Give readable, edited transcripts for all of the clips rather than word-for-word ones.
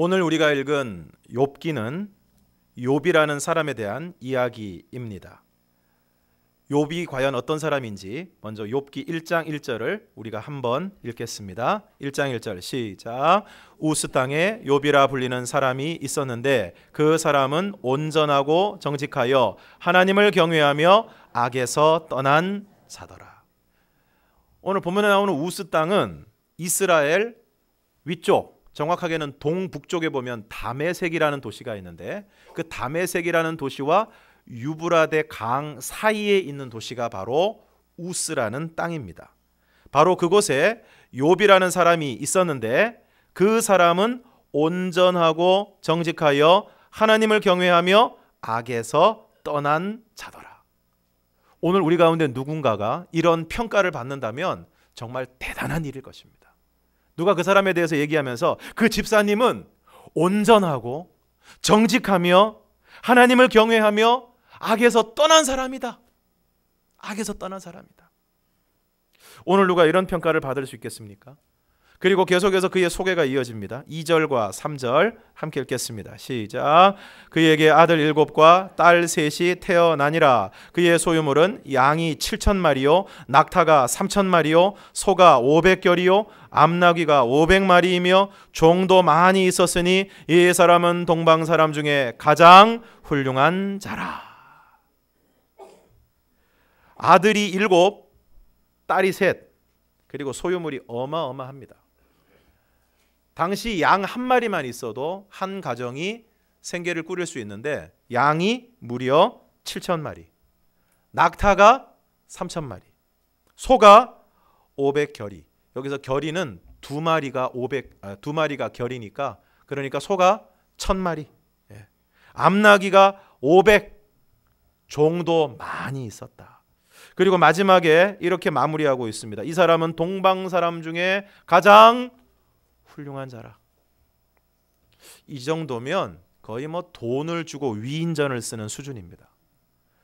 오늘 우리가 읽은 욥기는 욥이라는 사람에 대한 이야기입니다. 욥이 과연 어떤 사람인지 먼저 욥기 1장 1절을 우리가 한번 읽겠습니다. 1장 1절 시작. 우스 땅에 욥이라 불리는 사람이 있었는데 그 사람은 온전하고 정직하여 하나님을 경외하며 악에서 떠난 자더라. 오늘 본문에 나오는 우스 땅은 이스라엘 위쪽, 정확하게는 동북쪽에 보면 다메섹이라는 도시가 있는데 그 다메섹이라는 도시와 유브라데 강 사이에 있는 도시가 바로 우스라는 땅입니다. 바로 그곳에 욥이라는 사람이 있었는데 그 사람은 온전하고 정직하여 하나님을 경외하며 악에서 떠난 자더라. 오늘 우리 가운데 누군가가 이런 평가를 받는다면 정말 대단한 일일 것입니다. 누가 그 사람에 대해서 얘기하면서 그 집사님은 온전하고 정직하며 하나님을 경외하며 악에서 떠난 사람이다. 악에서 떠난 사람이다. 오늘 누가 이런 평가를 받을 수 있겠습니까? 그리고 계속해서 그의 소개가 이어집니다. 2절과 3절 함께 읽겠습니다. 시작. 그에게 아들 7과 딸 3이 태어나니라. 그의 소유물은 양이 7,000마리요 낙타가 3,000마리요 소가 500결이요 암나귀가 500마리이며 종도 많이 있었으니 이 사람은 동방 사람 중에 가장 훌륭한 자라. 아들이 7, 딸이 3, 그리고 소유물이 어마어마합니다. 당시 양 한 마리만 있어도 한 가정이 생계를 꾸릴 수 있는데 양이 무려 7,000마리, 낙타가 3,000마리, 소가 500결이. 여기서 결이는 두 마리가 결이니까 그러니까 소가 1,000마리, 암나귀가 500, 종도 많이 있었다. 그리고 마지막에 이렇게 마무리하고 있습니다. 이 사람은 동방 사람 중에 가장 훌륭한 자라. 이 정도면 거의 뭐 돈을 주고 위인전을 쓰는 수준입니다.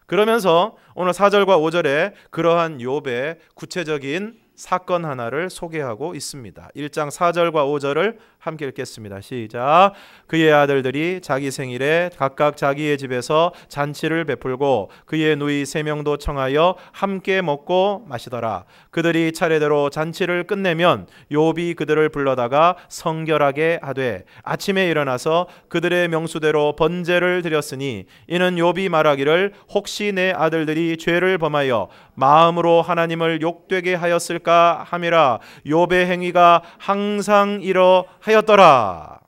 그러면서 오늘 4절과 5절에 그러한 욥의 구체적인 사건 하나를 소개하고 있습니다. 1장 4절과 5절을 함께 읽겠습니다. 시작. 그의 아들들이 자기 생일에 각각 자기의 집에서 잔치를 베풀고 그의 누이 3명도 청하여 함께 먹고 마시더라. 그들이 차례대로 잔치를 끝내면 욥이 그들을 불러다가 성결하게 하되 아침에 일어나서 그들의 명수대로 번제를 드렸으니 이는 욥이 말하기를 혹시 내 아들들이 죄를 범하여 마음으로 하나님을 욕되게 하였을까 함이라. 욥의 행위가 항상 이러하였더라.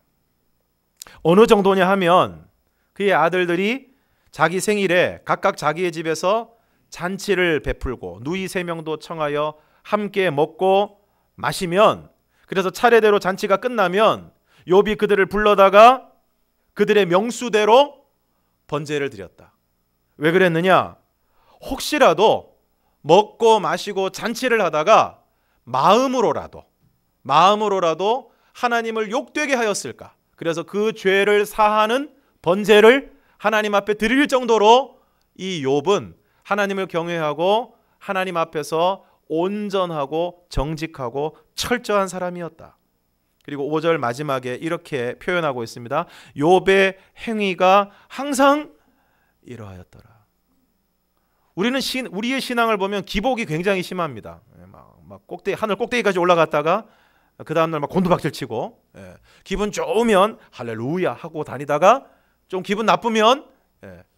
어느 정도냐 하면 그의 아들들이 자기 생일에 각각 자기의 집에서 잔치를 베풀고 누이 3명도 청하여 함께 먹고 마시면, 그래서 차례대로 잔치가 끝나면 욥이 그들을 불러다가 그들의 명수대로 번제를 드렸다. 왜 그랬느냐? 혹시라도 먹고 마시고 잔치를 하다가 마음으로라도 하나님을 욕되게 하였을까? 그래서 그 죄를 사하는 번제를 하나님 앞에 드릴 정도로 이 욥은 하나님을 경외하고 하나님 앞에서 온전하고 정직하고 철저한 사람이었다. 그리고 5절 마지막에 이렇게 표현하고 있습니다. 욥의 행위가 항상 이러하였더라. 우리의 신앙을 보면 기복이 굉장히 심합니다. 막 하늘 꼭대기까지 올라갔다가 그 다음날 막 곤두박질 치고, 기분 좋으면 할렐루야 하고 다니다가 좀 기분 나쁘면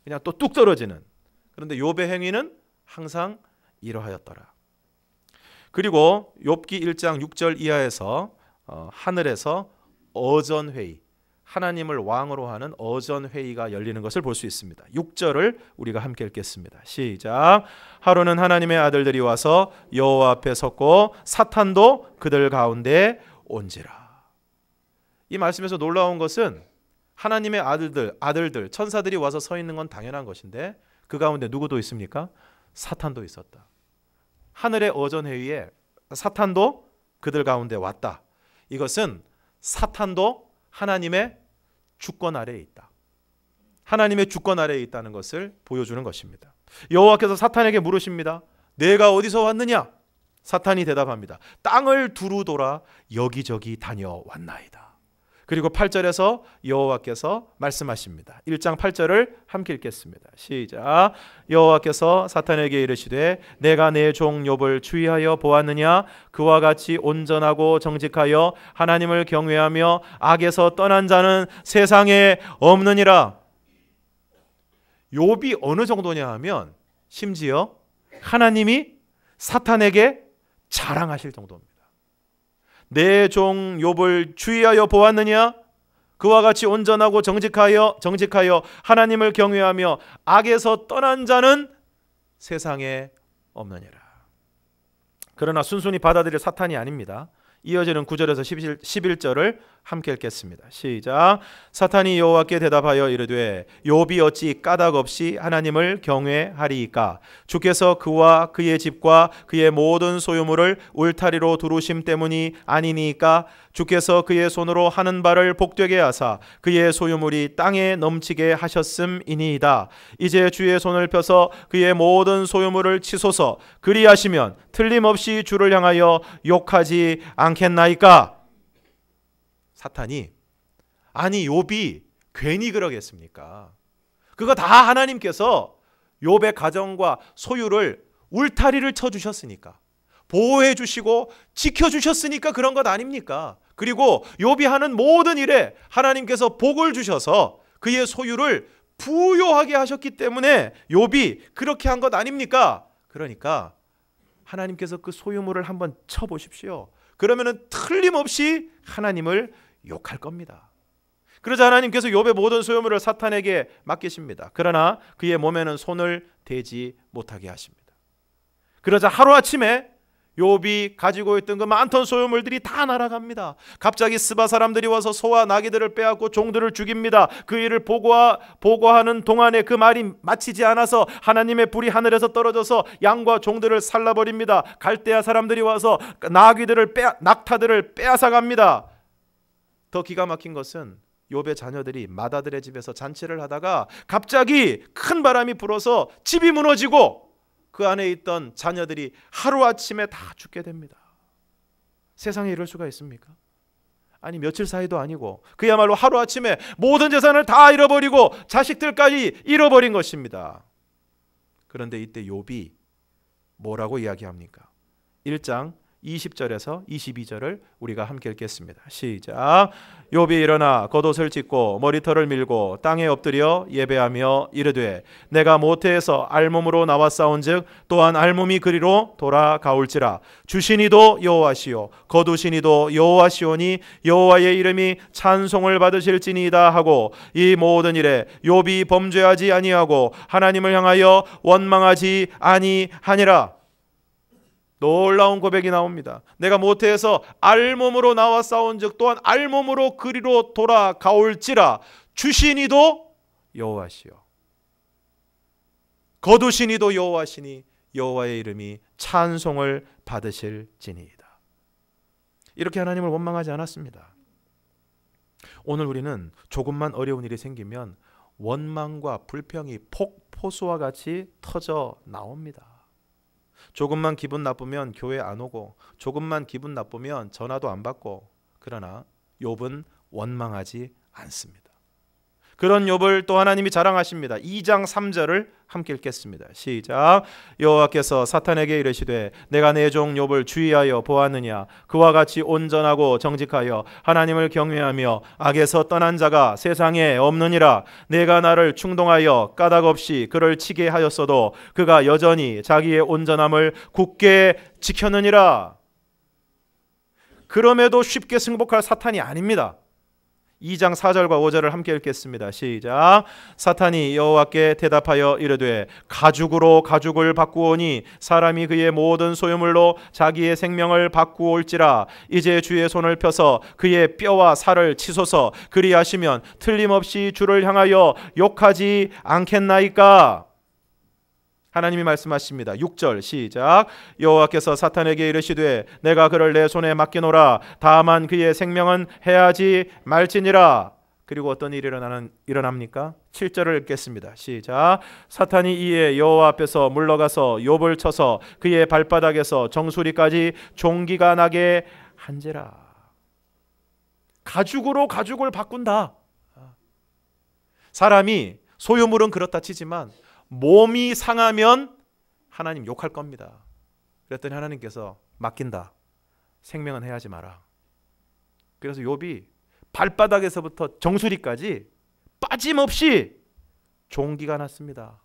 그냥 또 뚝 떨어지는. 그런데 욥의 행위는 항상 이러하였더라. 그리고 욥기 1장 6절 이하에서 하늘에서 어전회의, 하나님을 왕으로 하는 어전회의가 열리는 것을 볼 수 있습니다. 6절을 우리가 함께 읽겠습니다. 시작. 하루는 하나님의 아들들이 와서 여호와 앞에 섰고 사탄도 그들 가운데 온지라. 이 말씀에서 놀라운 것은 하나님의 아들들, 천사들이 와서 서 있는 건 당연한 것인데 그 가운데 누구도 있습니까? 사탄도 있었다. 하늘의 어전회의에 사탄도 그들 가운데 왔다. 이것은 사탄도 하나님의 주권 아래에 있다. 하나님의 주권 아래에 있다는 것을 보여주는 것입니다. 여호와께서 사탄에게 물으십니다. 내가 어디서 왔느냐? 사탄이 대답합니다. 땅을 두루 돌아 여기저기 다녀왔나이다. 그리고 8절에서 여호와께서 말씀하십니다. 1장 8절을 함께 읽겠습니다. 시작. 여호와께서 사탄에게 이르시되 내가 내 종 욥을 주의하여 보았느냐? 그와 같이 온전하고 정직하여 하나님을 경외하며 악에서 떠난 자는 세상에 없느니라. 욥이 어느 정도냐 하면 심지어 하나님이 사탄에게 자랑하실 정도입니다. 내 종 욥을 주의하여 보았느냐? 그와 같이 온전하고 정직하여 하나님을 경외하며 악에서 떠난 자는 세상에 없느니라. 그러나 순순히 받아들일 사탄이 아닙니다. 이어지는 9절에서 11절을 함께 읽겠습니다. 시작. 사탄이 여호와께 대답하여 이르되 욥이 어찌 까닭 없이 하나님을 경외하리이까? 주께서 그와 그의 집과 그의 모든 소유물을 울타리로 두르심 때문이 아니니까? 주께서 그의 손으로 하는 바를 복되게 하사 그의 소유물이 땅에 넘치게 하셨음이니이다. 이제 주의 손을 펴서 그의 모든 소유물을 치소서. 그리하시면 틀림없이 주를 향하여 욕하지 않겠나이까? 사탄이 아니 욥이 괜히 그러겠습니까? 그거 다 하나님께서 욥의 가정과 소유를 울타리를 쳐주셨으니까, 보호해 주시고 지켜주셨으니까 그런 것 아닙니까? 그리고 욥이 하는 모든 일에 하나님께서 복을 주셔서 그의 소유를 부요하게 하셨기 때문에 욥이 그렇게 한 것 아닙니까? 그러니까 하나님께서 그 소유물을 한번 쳐보십시오. 그러면은 틀림없이 하나님을 욕할 겁니다. 그러자 하나님께서 욥의 모든 소유물을 사탄에게 맡기십니다. 그러나 그의 몸에는 손을 대지 못하게 하십니다. 그러자 하루아침에 욥이 가지고 있던 그 많던 소유물들이 다 날아갑니다. 갑자기 스바 사람들이 와서 소와 나귀들을 빼앗고 종들을 죽입니다. 그 일을 보고하는 동안에 그 말이 마치지 않아서 하나님의 불이 하늘에서 떨어져서 양과 종들을 살라버립니다. 갈대아 사람들이 와서 낙타들을 빼앗아 갑니다. 더 기가 막힌 것은 욥의 자녀들이 마다들의 집에서 잔치를 하다가 갑자기 큰 바람이 불어서 집이 무너지고 그 안에 있던 자녀들이 하루아침에 다 죽게 됩니다. 세상에 이럴 수가 있습니까? 아니 며칠 사이도 아니고 그야말로 하루아침에 모든 재산을 다 잃어버리고 자식들까지 잃어버린 것입니다. 그런데 이때 욥이 뭐라고 이야기합니까? 1장 20절에서 22절을 우리가 함께 읽겠습니다. 시작. 욥이 일어나 겉옷을 찢고 머리털을 밀고 땅에 엎드려 예배하며 이르되 내가 모태에서 알몸으로 나왔사온즉 또한 알몸이 그리로 돌아가올지라. 주시니도 여호와시요 거두시니도 여호와시오니 여호와의 이름이 찬송을 받으실지니이다 하고 이 모든 일에 욥이 범죄하지 아니하고 하나님을 향하여 원망하지 아니하니라. 놀라운 고백이 나옵니다. 내가 모태에서 알몸으로 나와 싸운즉 또한 알몸으로 그리로 돌아가올지라. 주시니도 여호와시요 거두시니도 여호와시니 여호와의 이름이 찬송을 받으실지니이다. 이렇게 하나님을 원망하지 않았습니다. 오늘 우리는 조금만 어려운 일이 생기면 원망과 불평이 폭포수와 같이 터져 나옵니다. 조금만 기분 나쁘면 교회 안 오고 조금만 기분 나쁘면 전화도 안 받고, 그러나 욥은 원망하지 않습니다. 그런 욥을 또 하나님이 자랑하십니다. 2장 3절을 함께 읽겠습니다. 시작. 여호와께서 사탄에게 이르시되 내가 내 종 욥을 주의하여 보았느냐? 그와 같이 온전하고 정직하여 하나님을 경외하며 악에서 떠난 자가 세상에 없느니라. 내가 나를 충동하여 까닭 없이 그를 치게 하였어도 그가 여전히 자기의 온전함을 굳게 지켰느니라. 그럼에도 쉽게 승복할 사탄이 아닙니다. 2장 4절과 5절을 함께 읽겠습니다. 시작. 사탄이 여호와께 대답하여 이르되 가죽으로 가죽을 바꾸오니 사람이 그의 모든 소유물로 자기의 생명을 바꾸올지라. 이제 주의 손을 펴서 그의 뼈와 살을 치소서. 그리하시면 틀림없이 주를 향하여 욕하지 않겠나이까? 하나님이 말씀하십니다. 6절 시작. 여호와께서 사탄에게 이르시되 내가 그를 내 손에 맡기노라. 다만 그의 생명은 해하지 말지니라. 그리고 어떤 일이 일어납니까? 7절을 읽겠습니다. 시작. 사탄이 이에 여호와 앞에서 물러가서 욥을 쳐서 그의 발바닥에서 정수리까지 종기가 나게 한지라. 가죽으로 가죽을 바꾼다. 사람이 소유물은 그렇다 치지만 몸이 상하면 하나님 욕할 겁니다. 그랬더니 하나님께서 맡긴다. 생명은 해하지 마라. 그래서 욥이 발바닥에서부터 정수리까지 빠짐없이 종기가 났습니다.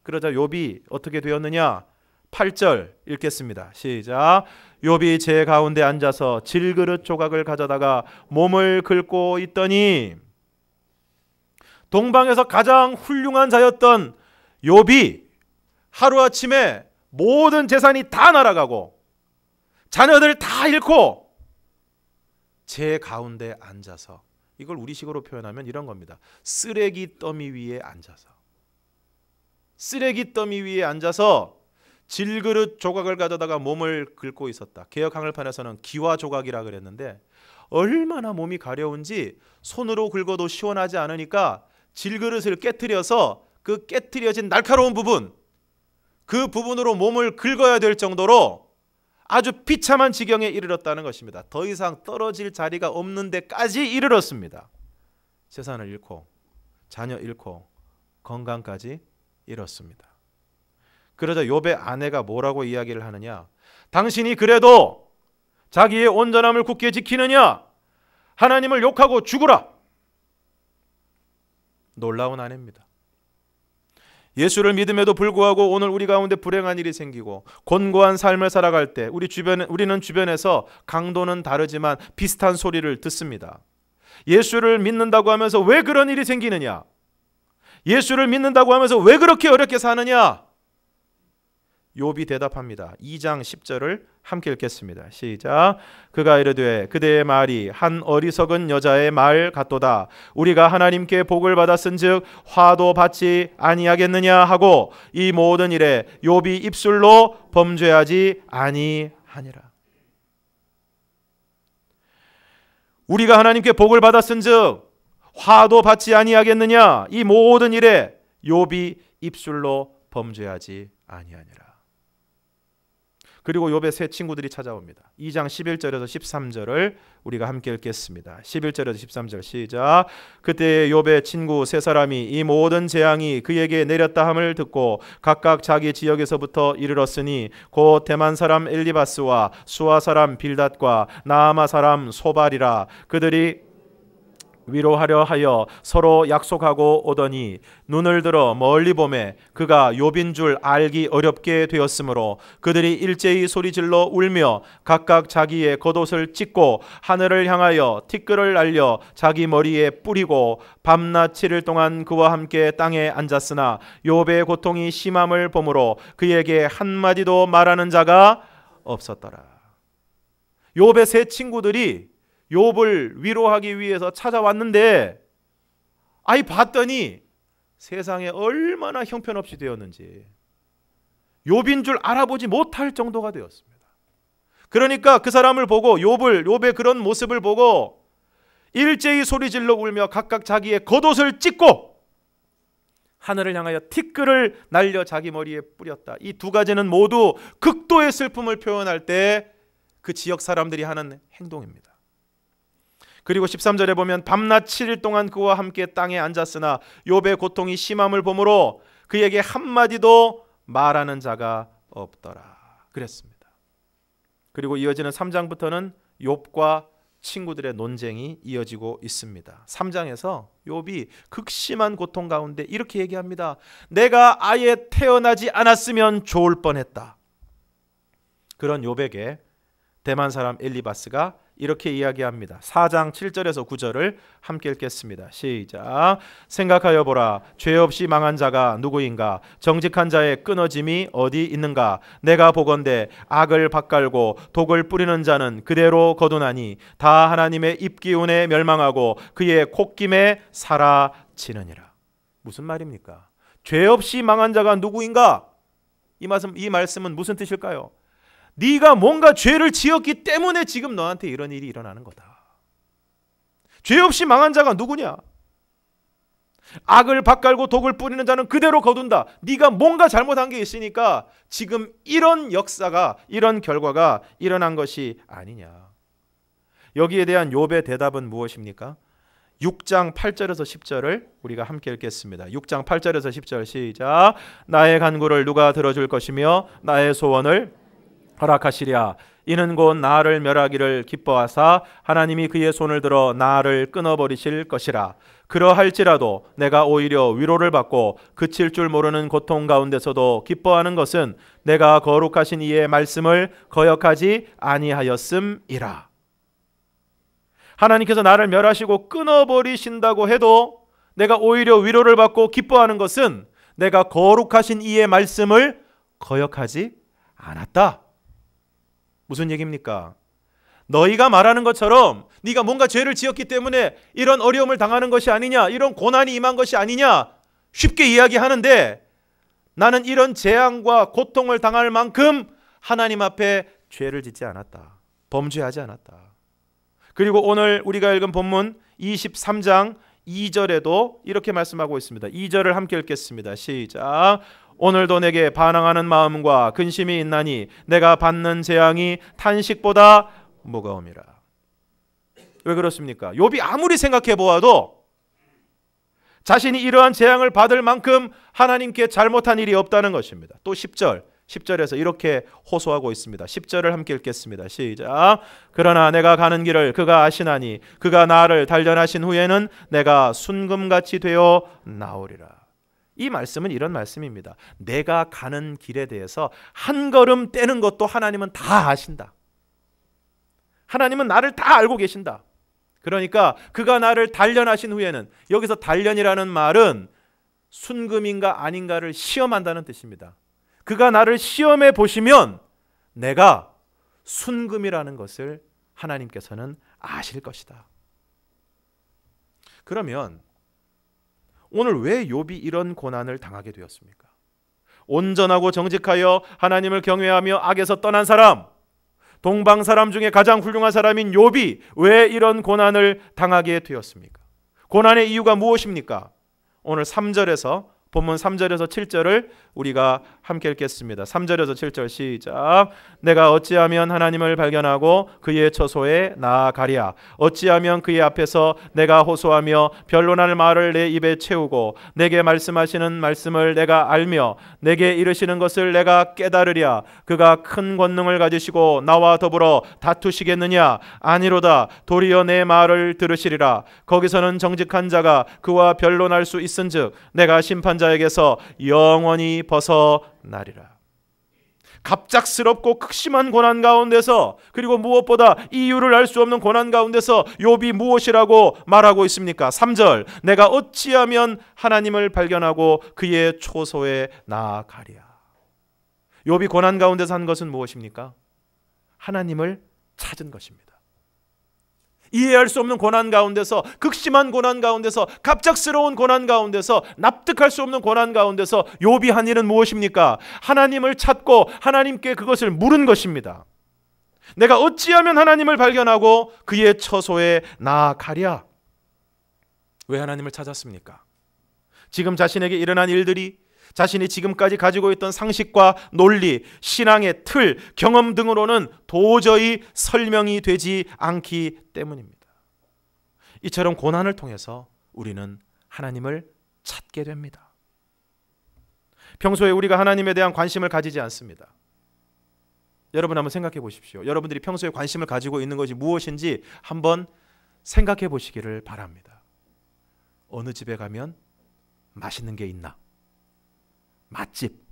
그러자 욥이 어떻게 되었느냐? 8절 읽겠습니다. 시작. 욥이 제 가운데 앉아서 질그릇 조각을 가져다가 몸을 긁고 있더니, 동방에서 가장 훌륭한 자였던 욥이 하루아침에 모든 재산이 다 날아가고 자녀들 다 잃고 제 가운데 앉아서, 이걸 우리식으로 표현하면 이런 겁니다. 쓰레기 더미 위에 앉아서, 쓰레기 더미 위에 앉아서 질그릇 조각을 가져다가 몸을 긁고 있었다. 개역 한글판에서는 기와 조각이라 그랬는데, 얼마나 몸이 가려운지 손으로 긁어도 시원하지 않으니까 질그릇을 깨트려서 그 깨트려진 날카로운 부분, 그 부분으로 몸을 긁어야 될 정도로 아주 비참한 지경에 이르렀다는 것입니다. 더 이상 떨어질 자리가 없는 데까지 이르렀습니다. 재산을 잃고 자녀 잃고 건강까지 잃었습니다. 그러자 욥의 아내가 뭐라고 이야기를 하느냐? 당신이 그래도 자기의 온전함을 굳게 지키느냐? 하나님을 욕하고 죽으라. 놀라운 아내입니다. 예수를 믿음에도 불구하고 오늘 우리 가운데 불행한 일이 생기고 곤고한 삶을 살아갈 때 우리는 주변에서 강도는 다르지만 비슷한 소리를 듣습니다. 예수를 믿는다고 하면서 왜 그런 일이 생기느냐? 예수를 믿는다고 하면서 왜 그렇게 어렵게 사느냐? 욥이 대답합니다. 2장 10절을 함께 읽겠습니다. 시작. 그가 이르되 그대의 말이 한 어리석은 여자의 말 같도다. 우리가 하나님께 복을 받았은즉 화도 받지 아니하겠느냐 하고 이 모든 일에 욥이 입술로 범죄하지 아니하니라. 우리가 하나님께 복을 받았은즉 화도 받지 아니하겠느냐. 이 모든 일에 욥이 입술로 범죄하지 아니하니라. 그리고 욥의 세 친구들이 찾아옵니다. 2장 11절에서 13절을 우리가 함께 읽겠습니다. 11절에서 13절 시작. 그때 욥의 친구 세 사람이 이 모든 재앙이 그에게 내렸다 함을 듣고 각각 자기 지역에서부터 이르렀으니 곧 대만 사람 엘리바스와 수아 사람 빌닷과 나아마 사람 소발이라. 그들이 위로하려 하여 서로 약속하고 오더니 눈을 들어 멀리 보매 그가 욥인 줄 알기 어렵게 되었으므로 그들이 일제히 소리질러 울며 각각 자기의 겉옷을 찢고 하늘을 향하여 티끌을 날려 자기 머리에 뿌리고 밤낮 7일 동안 그와 함께 땅에 앉았으나 욥의 고통이 심함을 보므로 그에게 한마디도 말하는 자가 없었더라. 욥의 세 친구들이 욥을 위로하기 위해서 찾아왔는데 봤더니 세상에 얼마나 형편없이 되었는지 욥인 줄 알아보지 못할 정도가 되었습니다. 그러니까 그 사람을 보고 욥의 그런 모습을 보고 일제히 소리질러 울며 각각 자기의 겉옷을 찢고 하늘을 향하여 티끌을 날려 자기 머리에 뿌렸다. 이 두 가지는 모두 극도의 슬픔을 표현할 때 그 지역 사람들이 하는 행동입니다. 그리고 13절에 보면 밤낮 7일 동안 그와 함께 땅에 앉았으나 욥의 고통이 심함을 보므로 그에게 한마디도 말하는 자가 없더라 그랬습니다. 그리고 이어지는 3장부터는 욥과 친구들의 논쟁이 이어지고 있습니다. 3장에서 욥이 극심한 고통 가운데 이렇게 얘기합니다. 내가 아예 태어나지 않았으면 좋을 뻔했다. 그런 욥에게 대만 사람 엘리바스가 이렇게 이야기합니다. 4장 7절에서 9절을 함께 읽겠습니다. 시작. 생각하여 보라. 죄 없이 망한 자가 누구인가? 정직한 자의 끊어짐이 어디 있는가? 내가 보건대 악을 밭갈고 독을 뿌리는 자는 그대로 거두나니 다 하나님의 입기운에 멸망하고 그의 콧김에 사라지느니라. 무슨 말입니까? 죄 없이 망한 자가 누구인가? 이 말씀은 무슨 뜻일까요? 네가 뭔가 죄를 지었기 때문에 지금 너한테 이런 일이 일어나는 거다. 죄 없이 망한 자가 누구냐? 악을 밭갈고 독을 뿌리는 자는 그대로 거둔다. 네가 뭔가 잘못한 게 있으니까 지금 이런 역사가, 이런 결과가 일어난 것이 아니냐. 여기에 대한 욥의 대답은 무엇입니까? 6장 8절에서 10절을 우리가 함께 읽겠습니다. 6장 8절에서 10절 시작. 나의 간구를 누가 들어줄 것이며 나의 소원을 허락하시랴. 이는 곧 나를 멸하기를 기뻐하사 하나님이 그의 손을 들어 나를 끊어버리실 것이라. 그러할지라도 내가 오히려 위로를 받고 그칠 줄 모르는 고통 가운데서도 기뻐하는 것은 내가 거룩하신 이의 말씀을 거역하지 아니하였음이라. 하나님께서 나를 멸하시고 끊어버리신다고 해도 내가 오히려 위로를 받고 기뻐하는 것은 내가 거룩하신 이의 말씀을 거역하지 않았다. 무슨 얘기입니까? 너희가 말하는 것처럼 네가 뭔가 죄를 지었기 때문에 이런 어려움을 당하는 것이 아니냐, 이런 고난이 임한 것이 아니냐 쉽게 이야기하는데, 나는 이런 재앙과 고통을 당할 만큼 하나님 앞에 죄를 짓지 않았다. 범죄하지 않았다. 그리고 오늘 우리가 읽은 본문 23장 2절에도 이렇게 말씀하고 있습니다. 2절을 함께 읽겠습니다. 시작. 오늘도 내게 반항하는 마음과 근심이 있나니 내가 받는 재앙이 탄식보다 무거움이라. 왜 그렇습니까? 욥이 아무리 생각해 보아도 자신이 이러한 재앙을 받을 만큼 하나님께 잘못한 일이 없다는 것입니다. 또 10절에서 이렇게 호소하고 있습니다. 10절을 함께 읽겠습니다. 시작. 그러나 내가 가는 길을 그가 아시나니 그가 나를 단련하신 후에는 내가 순금같이 되어 나오리라. 이 말씀은 이런 말씀입니다. 내가 가는 길에 대해서 한 걸음 떼는 것도 하나님은 다 아신다. 하나님은 나를 다 알고 계신다. 그러니까 그가 나를 단련하신 후에는, 여기서 단련이라는 말은 순금인가 아닌가를 시험한다는 뜻입니다. 그가 나를 시험해 보시면 내가 순금이라는 것을 하나님께서는 아실 것이다. 그러면 오늘 왜 욥이 이런 고난을 당하게 되었습니까? 온전하고 정직하여 하나님을 경외하며 악에서 떠난 사람, 동방 사람 중에 가장 훌륭한 사람인 욥이 왜 이런 고난을 당하게 되었습니까? 고난의 이유가 무엇입니까? 오늘 3절에서 본문 3절에서 7절을 우리가 함께 읽겠습니다. 3절에서 7절 시작. 내가 어찌하면 하나님을 발견하고 그의 처소에 나아가랴. 어찌하면 그의 앞에서 내가 호소하며 변론할 말을 내 입에 채우고 내게 말씀하시는 말씀을 내가 알며 내게 이르시는 것을 내가 깨달으랴. 그가 큰 권능을 가지시고 나와 더불어 다투시겠느냐? 아니로다. 도리어 내 말을 들으시리라. 거기서는 정직한 자가 그와 변론할 수 있은즉 내가 심판자에게서 영원히 벗어나리라. 갑작스럽고 극심한 고난 가운데서, 그리고 무엇보다 이유를 알 수 없는 고난 가운데서 욥이 무엇이라고 말하고 있습니까? 3절. 내가 어찌하면 하나님을 발견하고 그의 초소에 나아가랴. 욥이 고난 가운데서 한 것은 무엇입니까? 하나님을 찾은 것입니다. 이해할 수 없는 고난 가운데서, 극심한 고난 가운데서, 갑작스러운 고난 가운데서, 납득할 수 없는 고난 가운데서 욥이 한 일은 무엇입니까? 하나님을 찾고 하나님께 그것을 물은 것입니다. 내가 어찌하면 하나님을 발견하고 그의 처소에 나아가랴. 왜 하나님을 찾았습니까? 지금 자신에게 일어난 일들이 자신이 지금까지 가지고 있던 상식과 논리, 신앙의 틀, 경험 등으로는 도저히 설명이 되지 않기 때문입니다. 이처럼 고난을 통해서 우리는 하나님을 찾게 됩니다. 평소에 우리가 하나님에 대한 관심을 가지지 않습니다. 여러분 한번 생각해 보십시오. 여러분들이 평소에 관심을 가지고 있는 것이 무엇인지 한번 생각해 보시기를 바랍니다. 어느 집에 가면 맛있는 게 있나? 맛집.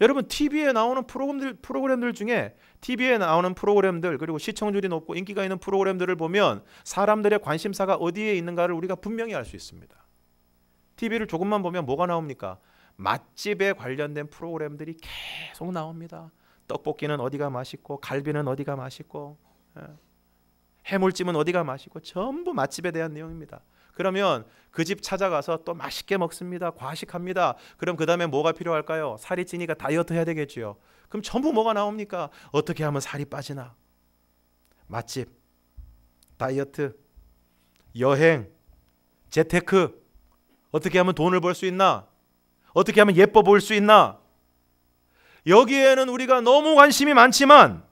여러분 TV에 나오는 프로그램들 중에, TV에 나오는 프로그램들, 그리고 시청률이 높고 인기가 있는 프로그램들을 보면 사람들의 관심사가 어디에 있는가를 우리가 분명히 알 수 있습니다. TV를 조금만 보면 뭐가 나옵니까? 맛집에 관련된 프로그램들이 계속 나옵니다. 떡볶이는 어디가 맛있고, 갈비는 어디가 맛있고, 해물찜은 어디가 맛있고, 전부 맛집에 대한 내용입니다. 그러면 그 집 찾아가서 또 맛있게 먹습니다. 과식합니다. 그럼 그 다음에 뭐가 필요할까요? 살이 찌니까 다이어트 해야 되겠죠. 그럼 전부 뭐가 나옵니까? 어떻게 하면 살이 빠지나? 맛집, 다이어트, 여행, 재테크, 어떻게 하면 돈을 벌 수 있나? 어떻게 하면 예뻐 보일 수 있나? 여기에는 우리가 너무 관심이 많지만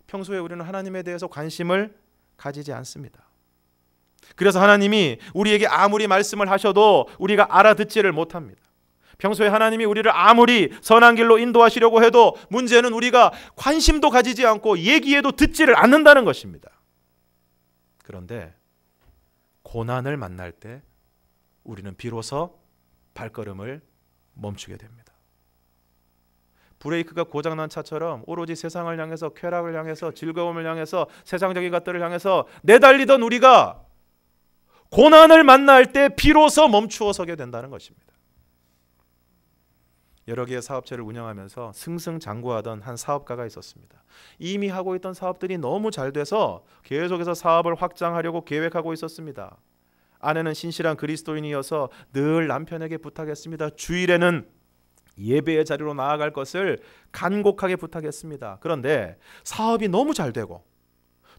평소에 우리는 하나님에 대해서 관심을 가지지 않습니다. 그래서 하나님이 우리에게 아무리 말씀을 하셔도 우리가 알아듣지를 못합니다. 평소에 하나님이 우리를 아무리 선한 길로 인도하시려고 해도 문제는 우리가 관심도 가지지 않고 얘기해도 듣지를 않는다는 것입니다. 그런데 고난을 만날 때 우리는 비로소 발걸음을 멈추게 됩니다. 브레이크가 고장난 차처럼 오로지 세상을 향해서, 쾌락을 향해서, 즐거움을 향해서, 세상적인 것들을 향해서 내달리던 우리가 고난을 만날 때 비로소 멈추어 서게 된다는 것입니다. 여러 개의 사업체를 운영하면서 승승장구하던 한 사업가가 있었습니다. 이미 하고 있던 사업들이 너무 잘 돼서 계속해서 사업을 확장하려고 계획하고 있었습니다. 아내는 신실한 그리스도인이어서 늘 남편에게 부탁했습니다. 주일에는 예배의 자리로 나아갈 것을 간곡하게 부탁했습니다. 그런데 사업이 너무 잘 되고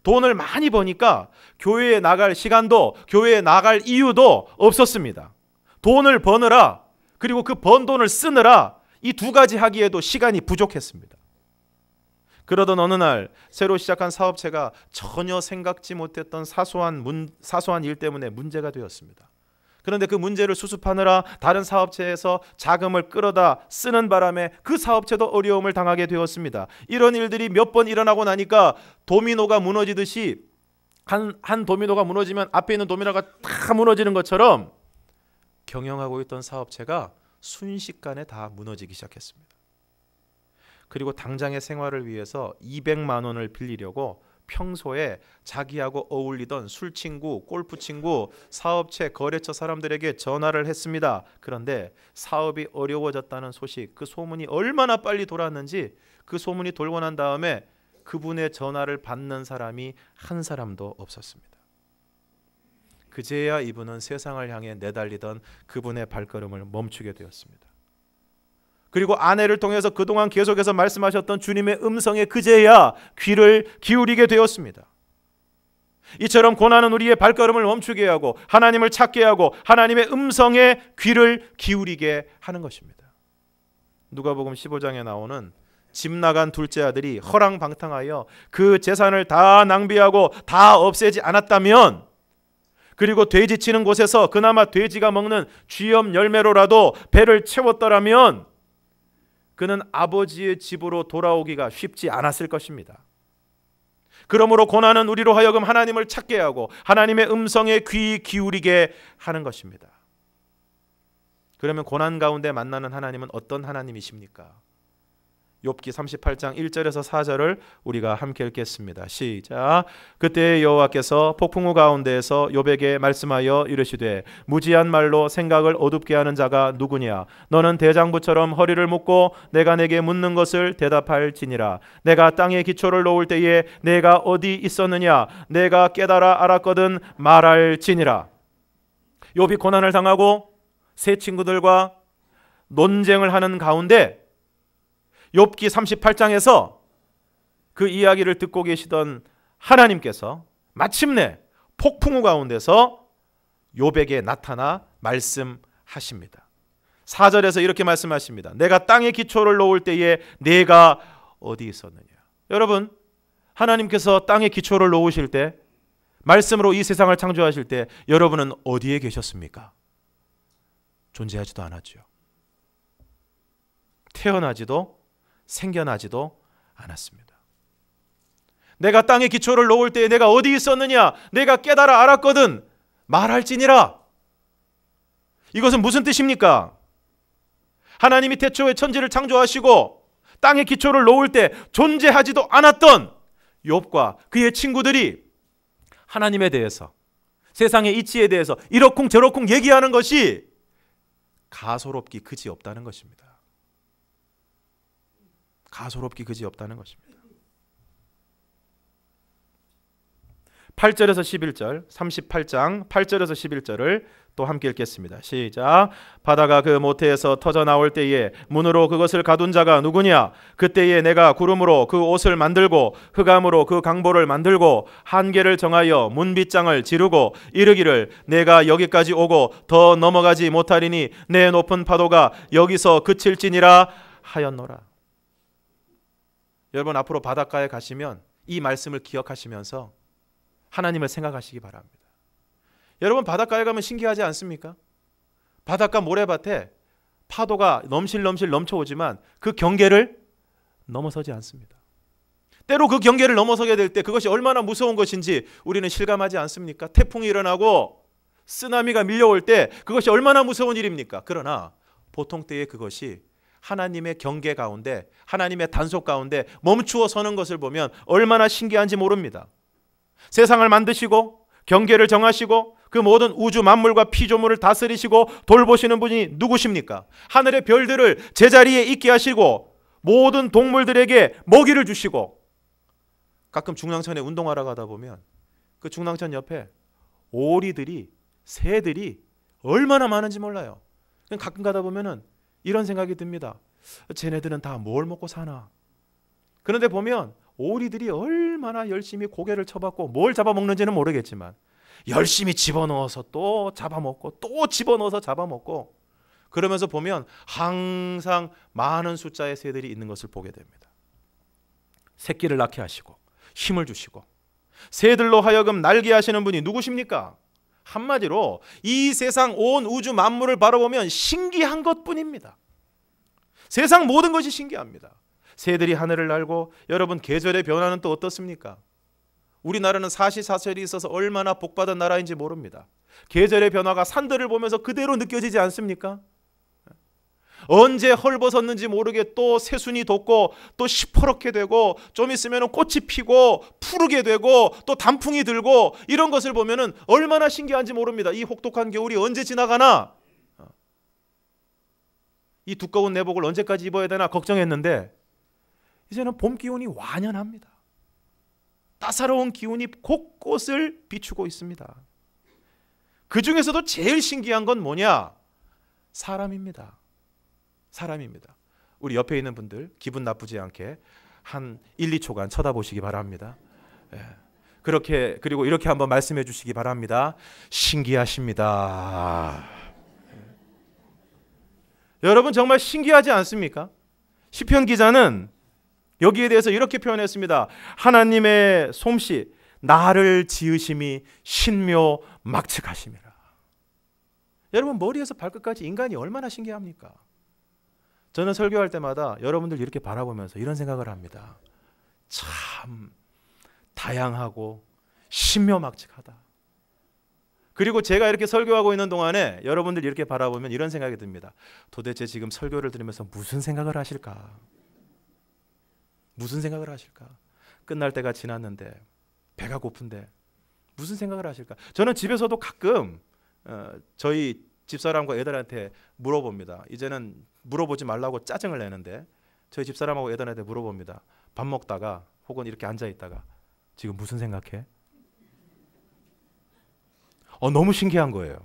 돈을 많이 버니까 교회에 나갈 시간도, 교회에 나갈 이유도 없었습니다. 돈을 버느라, 그리고 그 번 돈을 쓰느라 이 두 가지 하기에도 시간이 부족했습니다. 그러던 어느 날 새로 시작한 사업체가 전혀 생각지 못했던 사소한 일 때문에 문제가 되었습니다. 그런데 그 문제를 수습하느라 다른 사업체에서 자금을 끌어다 쓰는 바람에 그 사업체도 어려움을 당하게 되었습니다. 이런 일들이 몇 번 일어나고 나니까 도미노가 무너지듯이 한 도미노가 무너지면 앞에 있는 도미노가 다 무너지는 것처럼 경영하고 있던 사업체가 순식간에 다 무너지기 시작했습니다. 그리고 당장의 생활을 위해서 200만 원을 빌리려고 평소에 자기하고 어울리던 술친구, 골프친구, 사업체, 거래처 사람들에게 전화를 했습니다. 그런데 사업이 어려워졌다는 소식, 그 소문이 얼마나 빨리 돌았는지, 그 소문이 돌고 난 다음에 그분의 전화를 받는 사람이 한 사람도 없었습니다. 그제야 이분은 세상을 향해 내달리던 그분의 발걸음을 멈추게 되었습니다. 그리고 아내를 통해서 그동안 계속해서 말씀하셨던 주님의 음성에 그제야 귀를 기울이게 되었습니다. 이처럼 고난은 우리의 발걸음을 멈추게 하고 하나님을 찾게 하고 하나님의 음성에 귀를 기울이게 하는 것입니다. 누가복음 15장에 나오는 집 나간 둘째 아들이 허랑방탕하여 그 재산을 다 낭비하고 다 없애지 않았다면, 그리고 돼지 치는 곳에서 그나마 돼지가 먹는 쥐염 열매로라도 배를 채웠더라면 그는 아버지의 집으로 돌아오기가 쉽지 않았을 것입니다. 그러므로 고난은 우리로 하여금 하나님을 찾게 하고 하나님의 음성에 귀 기울이게 하는 것입니다. 그러면 고난 가운데 만나는 하나님은 어떤 하나님이십니까? 욥기 38장 1절에서 4절을 우리가 함께 읽겠습니다. 시작. 그때 여호와께서 폭풍우 가운데에서 욥에게 말씀하여 이르시되 무지한 말로 생각을 어둡게 하는 자가 누구냐? 너는 대장부처럼 허리를 묶고 내가 내게 묻는 것을 대답할지니라. 내가 땅에 기초를 놓을 때에 내가 어디 있었느냐? 내가 깨달아 알았거든 말할지니라. 욥이 고난을 당하고 세 친구들과 논쟁을 하는 가운데 욥기 38장에서 그 이야기를 듣고 계시던 하나님께서 마침내 폭풍우 가운데서 욥에게 나타나 말씀하십니다. 4절에서 이렇게 말씀하십니다. 내가 땅에 기초를 놓을 때에 내가 어디 있었느냐? 여러분, 하나님께서 땅에 기초를 놓으실 때, 말씀으로 이 세상을 창조하실 때 여러분은 어디에 계셨습니까? 존재하지도 않았죠. 태어나지도 생겨나지도 않았습니다. 내가 땅에 기초를 놓을 때에 내가 어디 있었느냐? 내가 깨달아 알았거든 말할지니라. 이것은 무슨 뜻입니까? 하나님이 태초에 천지를 창조하시고 땅에 기초를 놓을 때 존재하지도 않았던 욥과 그의 친구들이 하나님에 대해서, 세상의 이치에 대해서 이러쿵저러쿵 얘기하는 것이 가소롭기 그지없다는 것입니다. 가소롭기 그지없다는 것입니다. 8절에서 11절, 38장 8절에서 11절을 또 함께 읽겠습니다. 시작. 바다가 그 모태에서 터져 나올 때에 문으로 그것을 가둔 자가 누구냐? 그때에 내가 구름으로 그 옷을 만들고 흑암으로 그 강보를 만들고 한계를 정하여 문빗장을 지르고 이르기를 내가 여기까지 오고 더 넘어가지 못하리니 내 높은 파도가 여기서 그칠지니라 하였노라. 여러분, 앞으로 바닷가에 가시면 이 말씀을 기억하시면서 하나님을 생각하시기 바랍니다. 여러분 바닷가에 가면 신기하지 않습니까? 바닷가 모래밭에 파도가 넘실넘실 넘쳐오지만 그 경계를 넘어서지 않습니다. 때로 그 경계를 넘어서게 될 때 그것이 얼마나 무서운 것인지 우리는 실감하지 않습니까? 태풍이 일어나고 쓰나미가 밀려올 때 그것이 얼마나 무서운 일입니까? 그러나 보통 때에 그것이 하나님의 경계 가운데, 하나님의 단속 가운데 멈추어 서는 것을 보면 얼마나 신기한지 모릅니다. 세상을 만드시고 경계를 정하시고 그 모든 우주 만물과 피조물을 다스리시고 돌보시는 분이 누구십니까? 하늘의 별들을 제자리에 있게 하시고 모든 동물들에게 먹이를 주시고, 가끔 중랑천에 운동하러 가다 보면 그 중랑천 옆에 오리들이, 새들이 얼마나 많은지 몰라요. 가끔 가다 보면은 이런 생각이 듭니다. 쟤네들은 다 뭘 먹고 사나? 그런데 보면 오리들이 얼마나 열심히 고개를 쳐박고 뭘 잡아먹는지는 모르겠지만 열심히 집어넣어서 또 잡아먹고 또 집어넣어서 잡아먹고, 그러면서 보면 항상 많은 숫자의 새들이 있는 것을 보게 됩니다. 새끼를 낳게 하시고 힘을 주시고 새들로 하여금 날게 하시는 분이 누구십니까? 한마디로 이 세상 온 우주 만물을 바라보면 신기한 것뿐입니다. 세상 모든 것이 신기합니다. 새들이 하늘을 날고, 여러분 계절의 변화는 또 어떻습니까? 우리나라는 사시사철이 있어서 얼마나 복받은 나라인지 모릅니다. 계절의 변화가 산들을 보면서 그대로 느껴지지 않습니까? 언제 헐벗었는지 모르게 또 새순이 돋고 또 시퍼렇게 되고 좀 있으면 꽃이 피고 푸르게 되고 또 단풍이 들고, 이런 것을 보면 얼마나 신기한지 모릅니다. 이 혹독한 겨울이 언제 지나가나, 이 두꺼운 내복을 언제까지 입어야 되나 걱정했는데 이제는 봄 기운이 완연합니다. 따사로운 기운이 곳곳을 비추고 있습니다. 그 중에서도 제일 신기한 건 뭐냐? 사람입니다. 사람입니다. 우리 옆에 있는 분들 기분 나쁘지 않게 한 1, 2초간 쳐다보시기 바랍니다. 그리고 이렇게 한번 말씀해 주시기 바랍니다. 신기하십니다. 여러분 정말 신기하지 않습니까? 시편 기자는 여기에 대해서 이렇게 표현했습니다. 하나님의 솜씨, 나를 지으심이 신묘막측하심이라. 여러분 머리에서 발끝까지 인간이 얼마나 신기합니까? 저는 설교할 때마다 여러분들 이렇게 바라보면서 이런 생각을 합니다. 참 다양하고 신묘막측하다. 그리고 제가 이렇게 설교하고 있는 동안에 여러분들 이렇게 바라보면 이런 생각이 듭니다. 도대체 지금 설교를 들으면서 무슨 생각을 하실까? 무슨 생각을 하실까? 끝날 때가 지났는데 배가 고픈데 무슨 생각을 하실까? 저는 집에서도 가끔 저희 집사람과 애들한테 물어봅니다. 이제는 물어보지 말라고 짜증을 내는데 저희 집사람하고 애들한테 물어봅니다. 밥 먹다가 혹은 이렇게 앉아있다가 지금 무슨 생각해? 너무 신기한 거예요.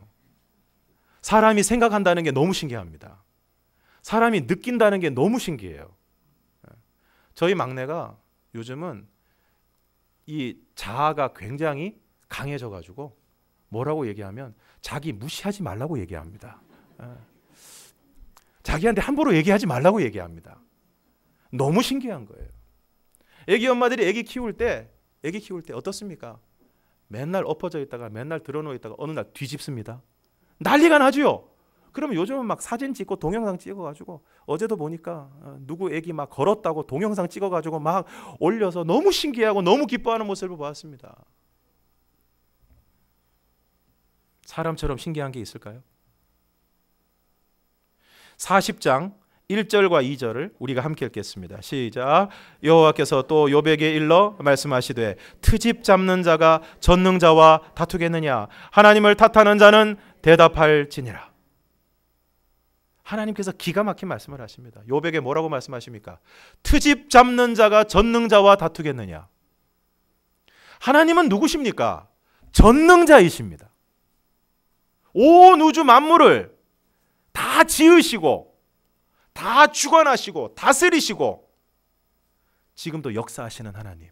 사람이 생각한다는 게 너무 신기합니다. 사람이 느낀다는 게 너무 신기해요. 저희 막내가 요즘은 이 자아가 굉장히 강해져가지고 뭐라고 얘기하면 자기 무시하지 말라고 얘기합니다. 자기한테 함부로 얘기하지 말라고 얘기합니다. 너무 신기한 거예요. 애기 엄마들이 애기 키울 때 어떻습니까? 맨날 엎어져 있다가 맨날 드러누워 있다가 어느 날 뒤집습니다. 난리가 나죠. 그러면 요즘은 막 사진 찍고 동영상 찍어가지고, 어제도 보니까 누구 애기 막 걸었다고 동영상 찍어가지고 막 올려서 너무 신기하고 너무 기뻐하는 모습을 보았습니다. 사람처럼 신기한 게 있을까요? 40장 1절과 2절을 우리가 함께 읽겠습니다. 시작. 여호와께서 또 욥에게 일러 말씀하시되 트집 잡는 자가 전능자와 다투겠느냐? 하나님을 탓하는 자는 대답할지니라. 하나님께서 기가 막힌 말씀을 하십니다. 욥에게 뭐라고 말씀하십니까? 트집 잡는 자가 전능자와 다투겠느냐? 하나님은 누구십니까? 전능자이십니다. 온 우주 만물을 다 지으시고 다 주관하시고 다스리시고 지금도 역사하시는 하나님,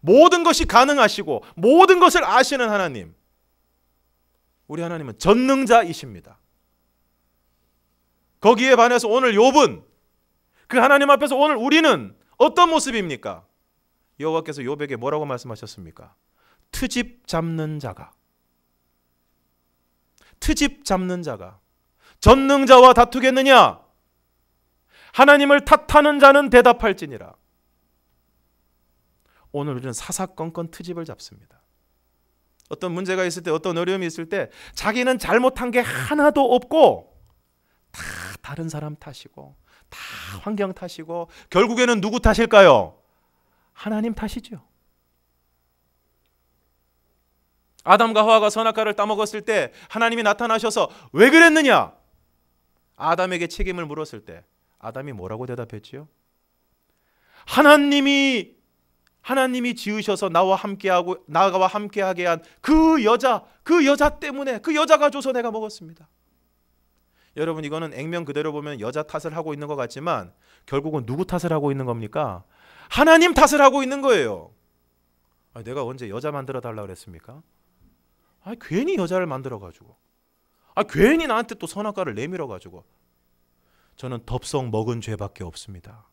모든 것이 가능하시고 모든 것을 아시는 하나님, 우리 하나님은 전능자이십니다. 거기에 반해서 오늘 욥은 그 하나님 앞에서 오늘 우리는 어떤 모습입니까? 여호와께서 욥에게 뭐라고 말씀하셨습니까? 트집 잡는 자가 전능자와 다투겠느냐? 하나님을 탓하는 자는 대답할지니라. 오늘 우리는 사사건건 트집을 잡습니다. 어떤 문제가 있을 때, 어떤 어려움이 있을 때 자기는 잘못한 게 하나도 없고 다 다른 사람 탓이고 다 환경 탓이고 결국에는 누구 탓일까요? 하나님 탓이죠. 아담과 하와가 선악과를 따먹었을 때 하나님이 나타나셔서 왜 그랬느냐? 아담에게 책임을 물었을 때 아담이 뭐라고 대답했지요? 하나님이 지으셔서 나와 함께하게 한 그 여자 때문에, 그 여자가 줘서 내가 먹었습니다. 여러분, 이거는 액면 그대로 보면 여자 탓을 하고 있는 것 같지만 결국은 누구 탓을 하고 있는 겁니까? 하나님 탓을 하고 있는 거예요. 내가 언제 여자 만들어 달라고 그랬습니까? 괜히 여자를 만들어가지고, 괜히 나한테 또 선악과를 내밀어가지고. 저는 덥석 먹은 죄밖에 없습니다.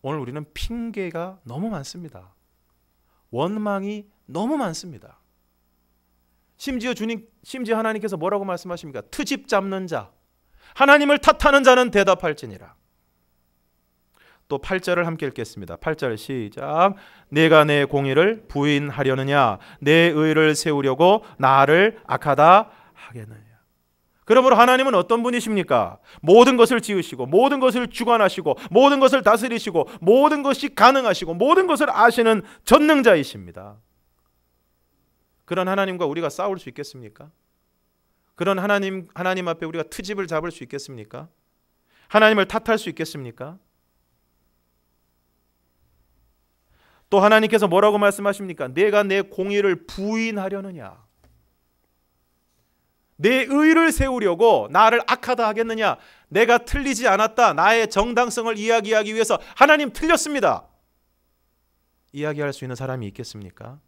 오늘 우리는 핑계가 너무 많습니다. 원망이 너무 많습니다. 심지어 하나님께서 뭐라고 말씀하십니까? 트집 잡는 자, 하나님을 탓하는 자는 대답할지니라. 또 8절을 함께 읽겠습니다. 8절 시작. 내가 내 공의를 부인하려느냐? 내 의를 세우려고 나를 악하다 하겠느냐? 그러므로 하나님은 어떤 분이십니까? 모든 것을 지으시고 모든 것을 주관하시고 모든 것을 다스리시고 모든 것이 가능하시고 모든 것을 아시는 전능자이십니다. 그런 하나님과 우리가 싸울 수 있겠습니까? 그런 하나님 앞에 우리가 트집을 잡을 수 있겠습니까? 하나님을 탓할 수 있겠습니까? 또 하나님께서 뭐라고 말씀하십니까? 내가 내 공의를 부인하려느냐? 내 의를 세우려고 나를 악하다 하겠느냐? 내가 틀리지 않았다, 나의 정당성을 이야기하기 위해서 하나님 틀렸습니다, 이야기할 수 있는 사람이 있겠습니까?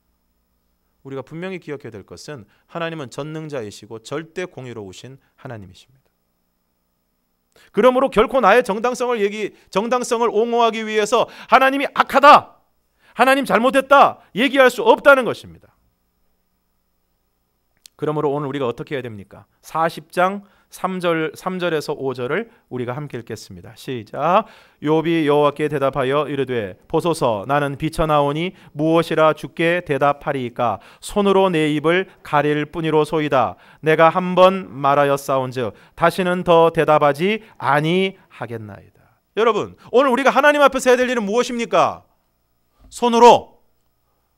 우리가 분명히 기억해야 될 것은 하나님은 전능자이시고 절대 공의로우신 하나님이십니다. 그러므로 결코 나의 정당성을 옹호하기 위해서 하나님이 악하다, 하나님 잘못했다 얘기할 수 없다는 것입니다. 그러므로 오늘 우리가 어떻게 해야 됩니까? 40장 3절에서 5절을 우리가 함께 읽겠습니다. 시작. 욥이 여호와께 대답하여 이르되 보소서, 나는 비쳐나오니 무엇이라 주께 대답하리이까? 손으로 내 입을 가릴 뿐이로소이다. 내가 한 번 말하였사온즉 다시는 더 대답하지 아니하겠나이다. 여러분, 오늘 우리가 하나님 앞에서 해야 될 일은 무엇입니까? 손으로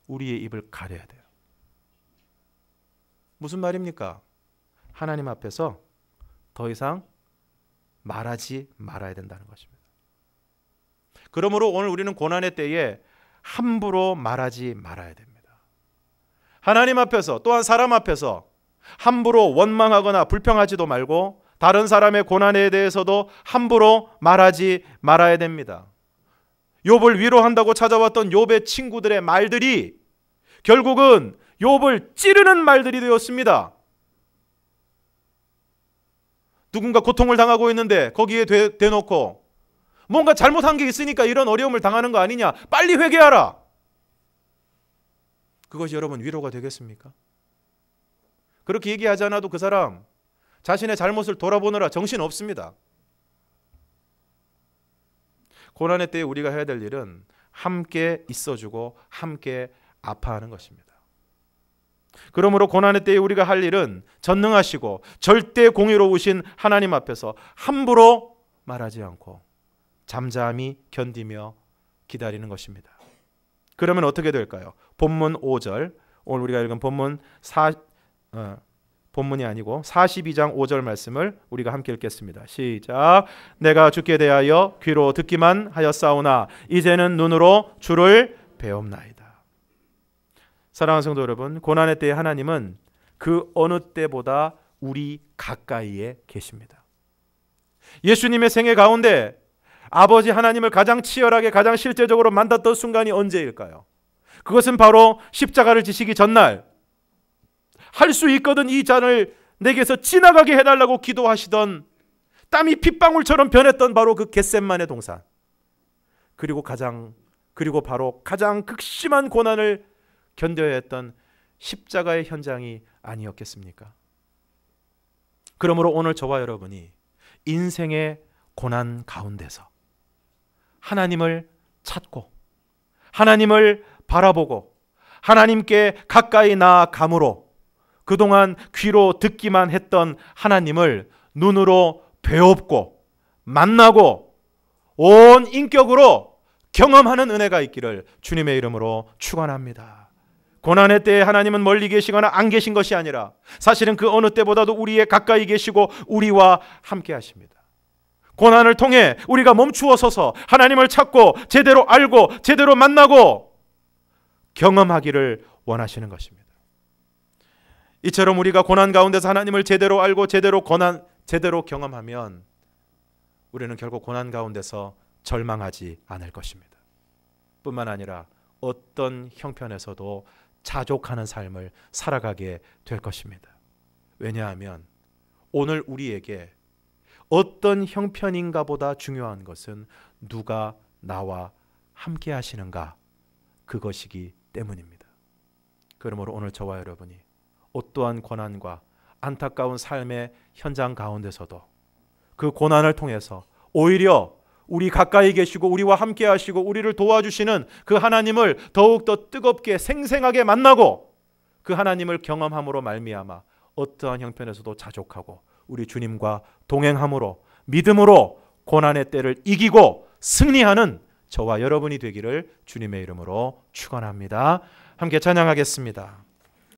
우리의 입을 가려야 돼요. 무슨 말입니까? 하나님 앞에서 더 이상 말하지 말아야 된다는 것입니다. 그러므로 오늘 우리는 고난의 때에 함부로 말하지 말아야 됩니다. 하나님 앞에서, 또한 사람 앞에서 함부로 원망하거나 불평하지도 말고 다른 사람의 고난에 대해서도 함부로 말하지 말아야 됩니다. 욥을 위로한다고 찾아왔던 욥의 친구들의 말들이 결국은 욥을 찌르는 말들이 되었습니다. 누군가 고통을 당하고 있는데 거기에 대놓고 뭔가 잘못한 게 있으니까 이런 어려움을 당하는 거 아니냐, 빨리 회개하라. 그것이 여러분 위로가 되겠습니까? 그렇게 얘기하지 않아도 그 사람 자신의 잘못을 돌아보느라 정신 없습니다. 고난의 때에 우리가 해야 될 일은 함께 있어주고 함께 아파하는 것입니다. 그러므로 고난의 때에 우리가 할 일은 전능하시고 절대 공의로우신 하나님 앞에서 함부로 말하지 않고 잠잠히 견디며 기다리는 것입니다. 그러면 어떻게 될까요? 본문 5절, 오늘 우리가 읽은 본문이 아니고 42장 5절 말씀을 우리가 함께 읽겠습니다. 시작. 내가 주께 대하여 귀로 듣기만 하였사오나 이제는 눈으로 주를 배옵나이다. 사랑하는 성도 여러분, 고난의 때에 하나님은 그 어느 때보다 우리 가까이에 계십니다. 예수님의 생애 가운데 아버지 하나님을 가장 치열하게, 가장 실제적으로 만났던 순간이 언제일까요? 그것은 바로 십자가를 지시기 전날, 할 수 있거든 이 잔을 내게서 지나가게 해달라고 기도하시던, 땀이 핏방울처럼 변했던 바로 그 겟셋마네 동산, 그리고 가장 그리고 바로 가장 극심한 고난을 견뎌야 했던 십자가의 현장이 아니었겠습니까? 그러므로 오늘 저와 여러분이 인생의 고난 가운데서 하나님을 찾고 하나님을 바라보고 하나님께 가까이 나아감으로 그동안 귀로 듣기만 했던 하나님을 눈으로 배웁고 만나고 온 인격으로 경험하는 은혜가 있기를 주님의 이름으로 축원합니다. 고난의 때에 하나님은 멀리 계시거나 안 계신 것이 아니라 사실은 그 어느 때보다도 우리의 가까이 계시고 우리와 함께 하십니다. 고난을 통해 우리가 멈추어 서서 하나님을 찾고 제대로 알고 제대로 만나고 경험하기를 원하시는 것입니다. 이처럼 우리가 고난 가운데서 하나님을 제대로 알고 제대로 경험하면 우리는 결국 고난 가운데서 절망하지 않을 것입니다. 뿐만 아니라 어떤 형편에서도 자족하는 삶을 살아가게 될 것입니다. 왜냐하면 오늘 우리에게 어떤 형편인가 보다 중요한 것은 누가 나와 함께 하시는가, 그것이기 때문입니다. 그러므로 오늘 저와 여러분이 어떠한 고난과 안타까운 삶의 현장 가운데서도 그 고난을 통해서 오히려 우리 가까이 계시고 우리와 함께 하시고 우리를 도와주시는 그 하나님을 더욱더 뜨겁게 생생하게 만나고 그 하나님을 경험함으로 말미암아 어떠한 형편에서도 자족하고 우리 주님과 동행함으로 믿음으로 고난의 때를 이기고 승리하는 저와 여러분이 되기를 주님의 이름으로 축원합니다. 함께 찬양하겠습니다.